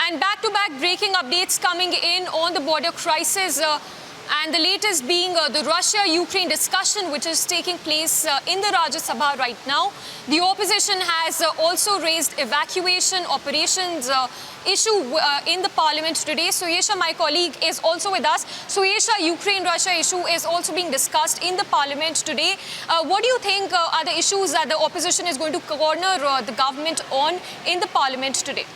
And back-to-back breaking updates coming in on the border crisis. And the latest being the Russia-Ukraine discussion, which is taking place in the Rajya Sabha right now. The opposition has also raised evacuation operations issue in the parliament today. Suesha, my colleague, is also with us. Suesha, Ukraine-Russia issue is also being discussed in the parliament today. What do you think are the issues that the opposition is going to corner the government on in the parliament today?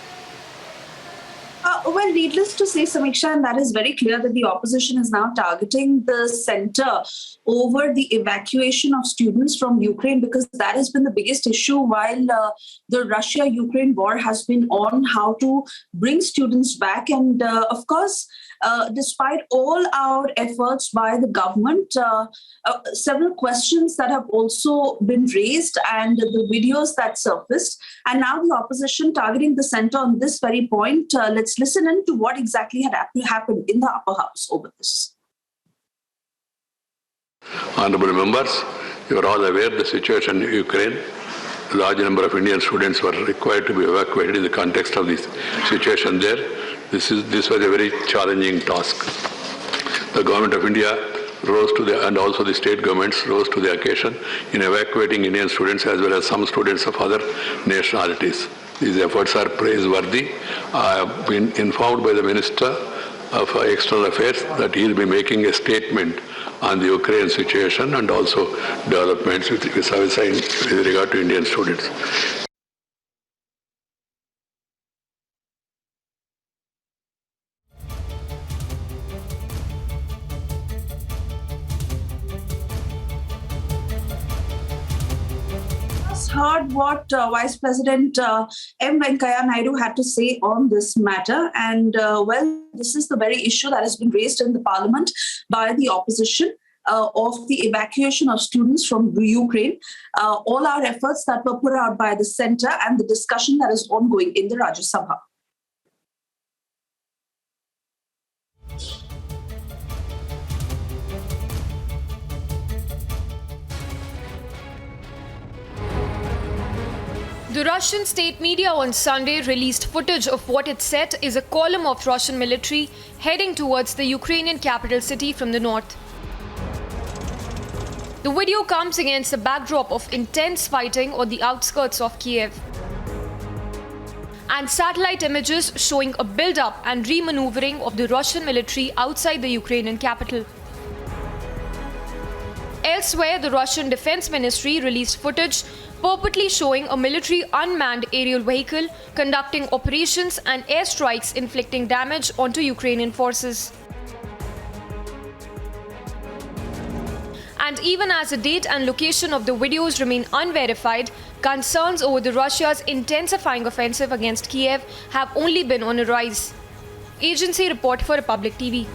Well, needless to say, Samiksha, and that is very clear that the opposition is now targeting the center over the evacuation of students from Ukraine, because that has been the biggest issue while the Russia-Ukraine war has been on, how to bring students back. And of course, despite all our efforts by the government, several questions that have also been raised and the videos that surfaced, and now the opposition targeting the center on this very point. Let's listen in to what exactly had happened in the upper house over this. Honorable members, you are all aware of the situation in Ukraine. A large number of Indian students were required to be evacuated in the context of this situation there. This was a very challenging task. The government of India rose to and also the state governments rose to the occasion in evacuating Indian students as well as some students of other nationalities. These efforts are praiseworthy. I have been informed by the Minister of External Affairs that he will be making a statement on the Ukraine situation and also developments with regard to Indian students. Heard what Vice President M. Venkaiah Naidu had to say on this matter. And well, this is the very issue that has been raised in the parliament by the opposition of the evacuation of students from Ukraine. All our efforts that were put out by the center and the discussion that is ongoing in the Rajya Sabha. The Russian state media on Sunday released footage of what it said is a column of Russian military heading towards the Ukrainian capital city from the north. The video comes against a backdrop of intense fighting on the outskirts of Kiev, and satellite images showing a build-up and remaneuvering of the Russian military outside the Ukrainian capital. Elsewhere, the Russian Defense Ministry released footage purportedly showing a military unmanned aerial vehicle conducting operations and airstrikes inflicting damage onto Ukrainian forces. And even as the date and location of the videos remain unverified, concerns over Russia's intensifying offensive against Kiev have only been on a rise. Agency report for Republic TV.